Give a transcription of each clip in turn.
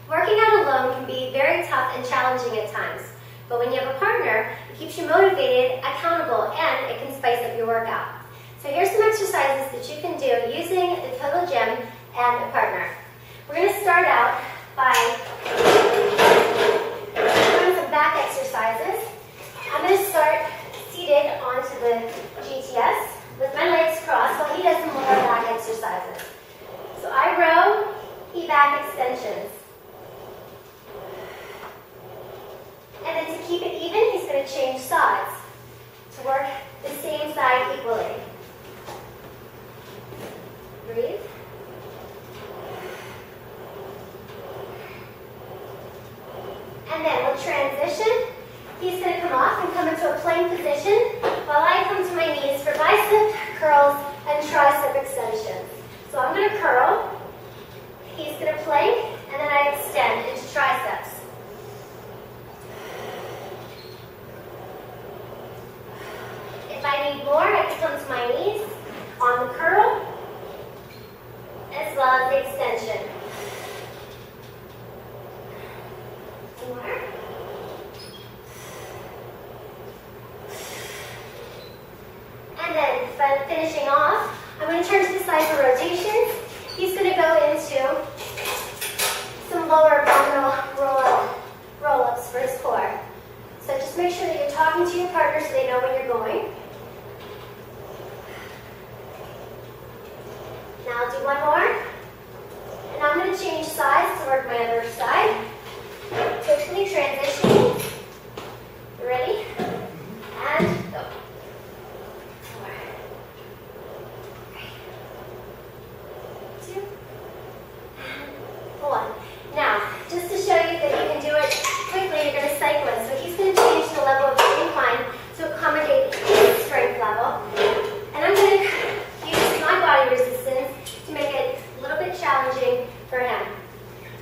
Working out alone can be very tough and challenging at times, but when you have a partner, it keeps you motivated, accountable, and it can spice up your workout. So here's some exercises that you can do using the Total Gym and a partner. We're going to start out by doing some back exercises. I'm going to start seated onto the GTS with my legs crossed while he does some more back exercises. So I row, he back extensions. And then to keep it even, he's going to change sides to work the same side equally. Breathe. And then we'll transition. He's going to come off and come into a plank position while I come to my knees for bicep curls and tricep extensions. So I'm going to curl. He's going to plank, and then I extend into triceps. If I need more, I can come to my knees on the curl, as well as the extension. More. And then finishing off, I'm going to turn to the side for rotations. He's going to go into some lower abdominal roll-ups for his core. So just make sure that you're talking to your partner so they know where you're going. Now I'll do one more. And I'm going to change sides to work my other side. Quickly transitioning. Ready? And go. 4, 3, 2, and 1. Now, just to show you that you can do it quickly, you're going to cycle it. So he's going to change the level of the incline to accommodate his strength level. And I'm going to use my body resistance to make it a little bit challenging for him.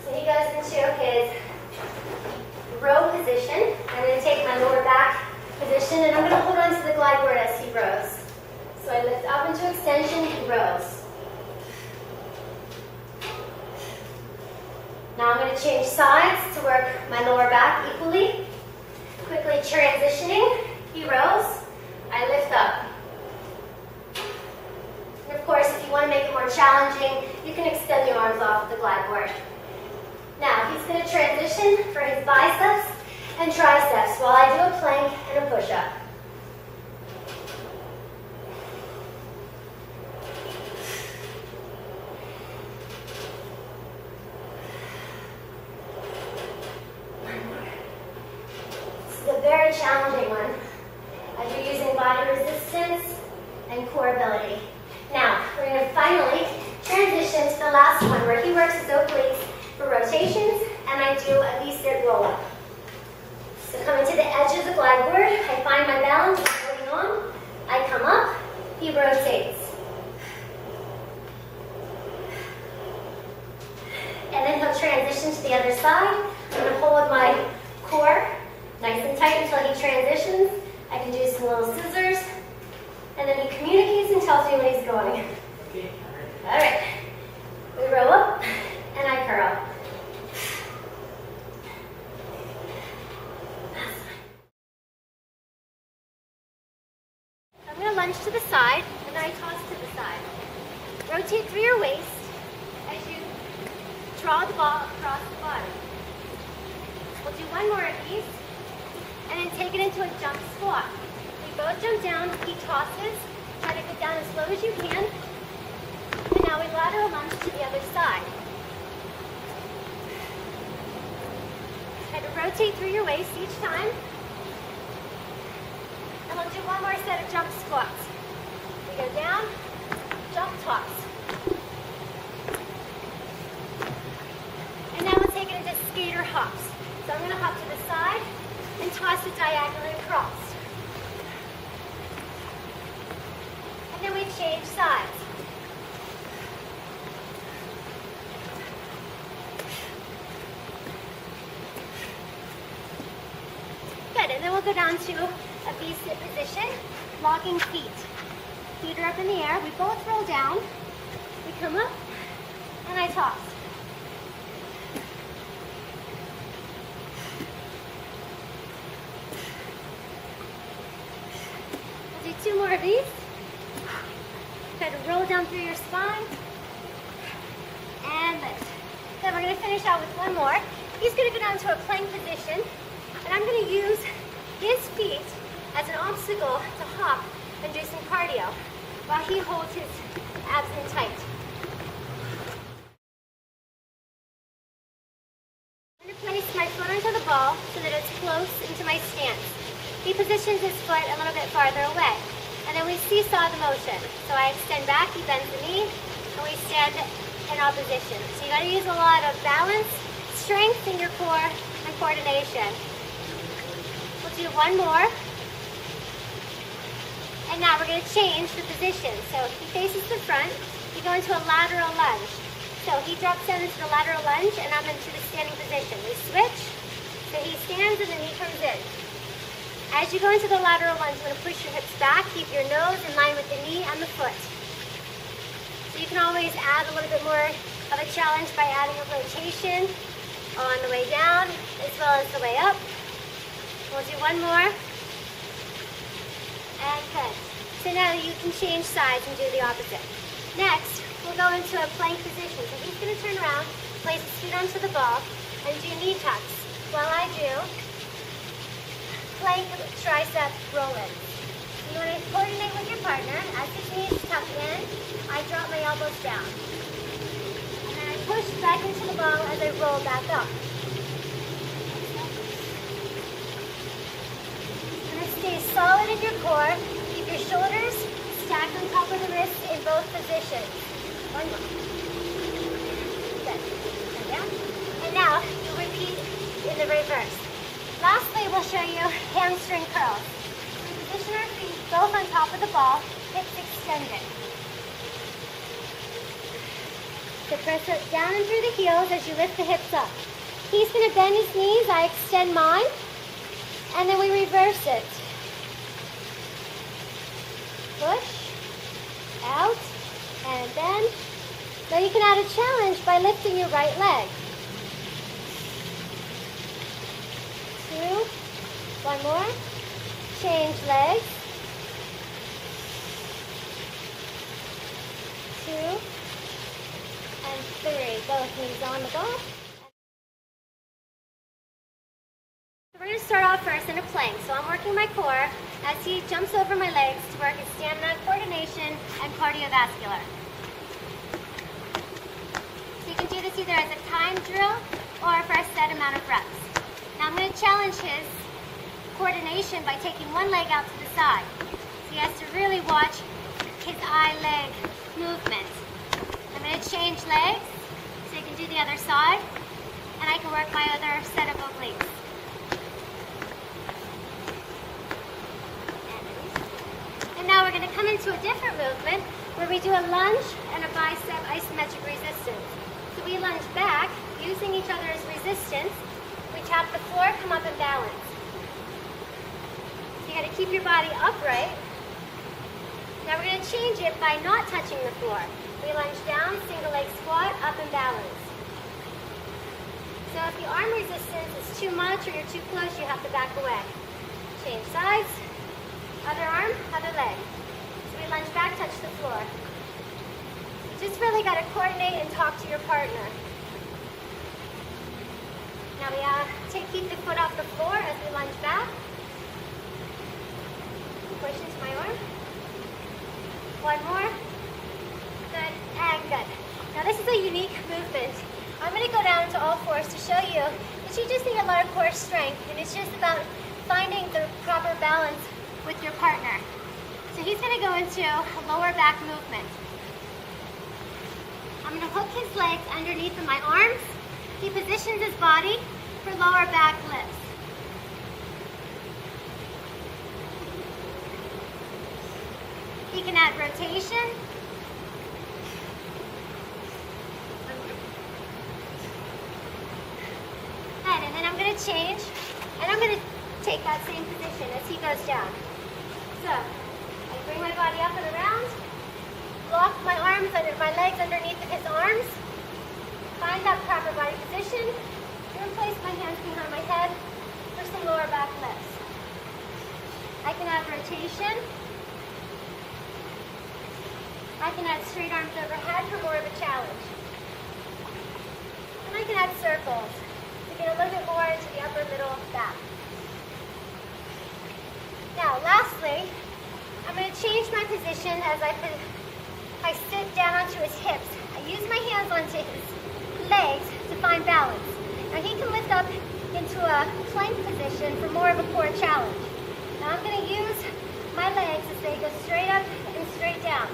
So he goes into his row position. I'm going to take my lower back position, and I'm going to hold on to the glide board as he rows. So I lift up into extension, he rows. Now I'm going to change sides to work my lower back equally. Quickly transitioning, he rows, I lift up. And of course, if you want to make it more challenging, you can extend your arms off the glide board. Now he's going to transition for his biceps and triceps while I do a plank and a push-up. Very challenging one, as you're using body resistance and core ability. Now, we're going to finally transition to the last one, where he works his obliques for rotations, and I do a V-sit roll-up. So coming to the edge of the glide board, I find my balance, holding on, I come up, he rotates. And then he'll transition to the other side. I'm going to hold my core nice and tight until he transitions. I can do some little scissors. And then he communicates and tells me when he's going. Okay. All right. We roll up, and I curl. I'm going to lunge to the side, and then I toss to the side. Rotate through your waist as you draw the ball across the body. We'll do one more of these. And then take it into a jump squat. We both jump down, he tosses, try to get down as low as you can. And now we lateral lunge to the other side. Try to rotate through your waist each time. And we'll do one more set of jump squats. We go down, jump, toss. And now we'll take it into skater hops. So I'm going to hop to the side and toss it diagonally across. And then we change sides. Good, and then we'll go down to a V-sit position, locking feet. Feet are up in the air, we both roll down, we come up, and I toss. these. Try to roll down through your spine. And lift. Then we're going to finish out with one more. He's going to go down to a plank position. And I'm going to use his feet as an obstacle to hop and do some cardio while he holds his abs in tight. I'm going to place my foot onto the ball so that it's close into my stance. He positions his foot a little bit farther away. And then we seesaw the motion. So I extend back, he bends the knee, and we stand in opposition. So you got to use a lot of balance, strength in your core, and coordination. We'll do one more. And now we're going to change the position. So he faces the front, you go into a lateral lunge. So he drops down into the lateral lunge, and I'm into the standing position. We switch, so he stands and then he comes in. As you go into the lateral lunge, you're going to push your hips back, keep your nose in line with the knee and the foot. So you can always add a little bit more of a challenge by adding a rotation on the way down as well as the way up. We'll do one more. And good. So now you can change sides and do the opposite. Next, we'll go into a plank position. So he's going to turn around, place his feet onto the ball, and do knee tucks. While I do plank tricep roll-in. You want to coordinate with your partner. As his knees tuck in, I drop my elbows down. And then I push back into the ball as I roll back up. Stay solid in your core. Keep your shoulders stacked on top of the wrists in both positions. One more. Good. And down. And now you repeat in the reverse. Lastly, we'll show you hamstring curls. We position our feet both on top of the ball, hips extended. So press it down and through the heels as you lift the hips up. He's going to bend his knees, I extend mine, and then we reverse it. Push, out, and bend. Now you can add a challenge by lifting your right leg. 2, one more, change legs. 2, and 3, both knees on the ball. We're going to start off first in a plank. So I'm working my core as he jumps over my legs to work his stamina, coordination, and cardiovascular. So you can do this either as a time drill or for a set amount of reps. Now I'm going to challenge his coordination by taking one leg out to the side. So he has to really watch his eye-leg movement. I'm going to change legs so he can do the other side, and I can work my other set of obliques. And now we're going to come into a different movement where we do a lunge and a bicep isometric resistance. So we lunge back using each other as resistance. We tap the floor, come up and balance. So you got to keep your body upright. Now we're going to change it by not touching the floor. We lunge down, single leg squat, up and balance. So if the arm resistance is too much or you're too close, you have to back away. Change sides, other arm, other leg. So we lunge back, touch the floor. You just really got to coordinate and talk to your partner. Now we keep the foot off the floor as we lunge back. Push into my arm. One more. Good, and good. Now this is a unique movement. I'm going to go down to all fours to show you that you just need a lot of core strength, and it's just about finding the proper balance with your partner. So he's going to go into a lower back movement. I'm going to hook his legs underneath of my arms. He positions his body for lower back lifts. He can add rotation. And then I'm going to change, and I'm going to take that same position as he goes down. So, I bring my body up and around, lock my arms under my legs underneath of his arms, find that proper body position, and place my hands behind my head for some lower back lifts. I can add rotation. I can add straight arms overhead for more of a challenge. And I can add circles to get a little bit more into the upper middle back. Now, lastly, I'm going to change my position as I sit down onto his hips. I use my hands onto his legs to find balance. Now he can lift up into a plank position for more of a core challenge. Now I'm going to use my legs as they go straight up and straight down,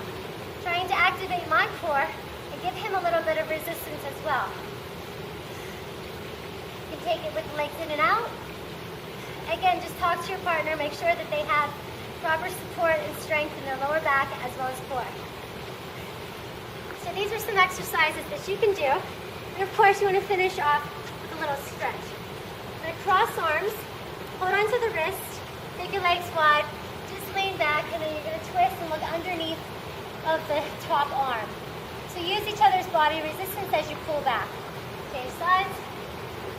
trying to activate my core and give him a little bit of resistance as well. You can take it with the legs in and out. Again, just talk to your partner, make sure that they have proper support and strength in their lower back as well as core. So these are some exercises that you can do. And of course, you want to finish off with a little stretch. I'm going to cross arms, hold onto the wrist, take your legs wide, just lean back, and then you're going to twist and look underneath of the top arm. So use each other's body resistance as you pull back. Change sides,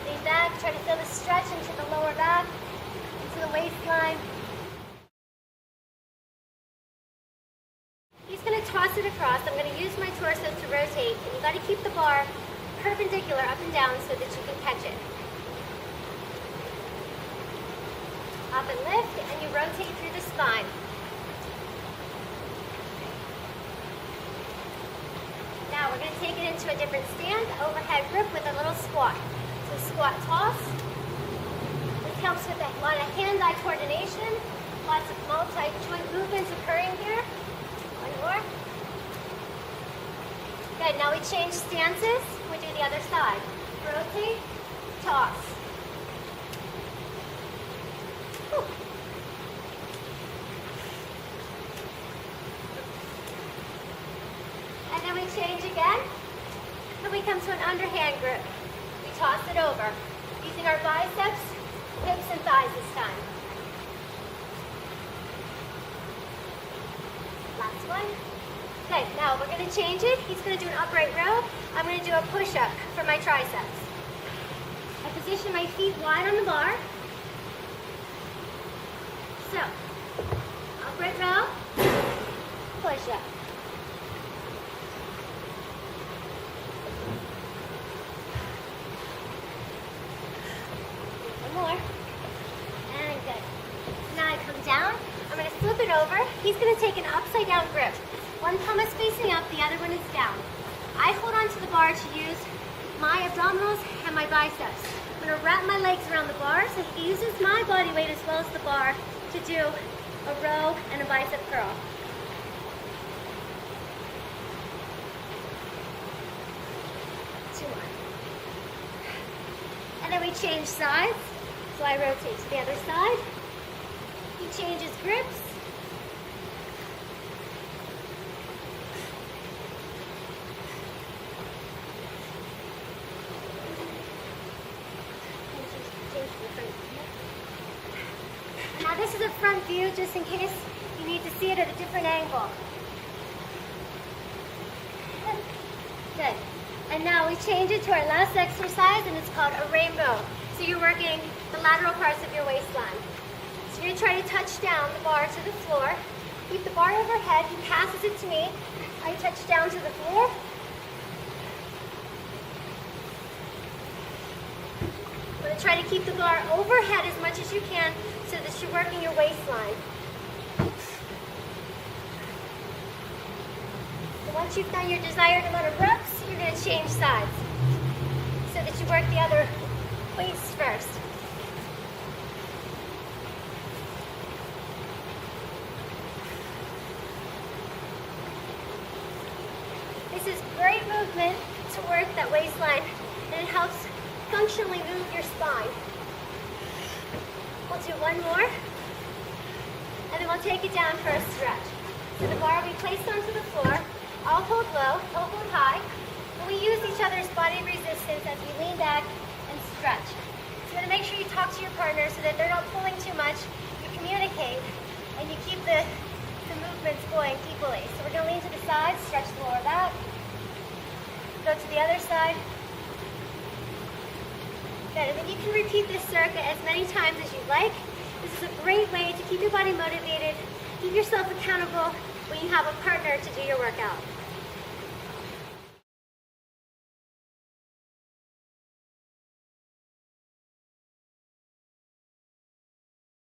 lean back, try to feel the stretch into the lower back, into the waistline. He's going to toss it across. I'm going to use my torso to rotate, and you've got to keep the bar perpendicular up and down so that you can catch it. Up and lift, and you rotate through the spine. Now we're going to take it into a different stand, overhead grip with a little squat. So squat toss. This helps with a lot of hand-eye coordination, lots of multi-joint movements occurring here. One more. Good, now we change stances. We do the other side. Rotate, toss. Whew. And then we change again. And we come to an underhand grip. We toss it over, using our biceps, hips, and thighs this time. Last one. Okay, now we're going to change it. He's going to do an upright row. I'm going to do a push-up for my triceps. I position my feet wide on the bar. So, upright row, push-up. One more. And good. Now I come down. I'm going to flip it over. He's going to take an upside down grip. One palm is facing up, the other one is down. I hold onto the bar to use my abdominals and my biceps. I'm going to wrap my legs around the bar so he uses my body weight as well as the bar to do a row and a bicep curl. Two more. And then we change sides. So I rotate to the other side. He changes grips. Now this is a front view just in case you need to see it at a different angle. Good. And now we change it to our last exercise, and it's called a rainbow. So you're working the lateral parts of your waistline. So you're going to try to touch down the bar to the floor. Keep the bar overhead. He passes it to me. I touch down to the floor. I'm going to try to keep the bar overhead as much as you can so that you're working your waistline. So once you've done your desired amount of reps, you're going to change sides so that you work the other waist first. This is great movement to work that waistline, and it helps functionally move your spine. We'll do one more, and then we'll take it down for a stretch. So the bar will be placed onto the floor. I'll hold low, he'll hold high, and we use each other's body resistance as we lean back and stretch. So you want to make sure you talk to your partner so that they're not pulling too much. You communicate, and you keep the movements going equally. So we're going to lean to the side, stretch the lower back, go to the other side. Good, and then you can repeat this circuit as many times as you like. This is a great way to keep your body motivated, keep yourself accountable, when you have a partner to do your workout.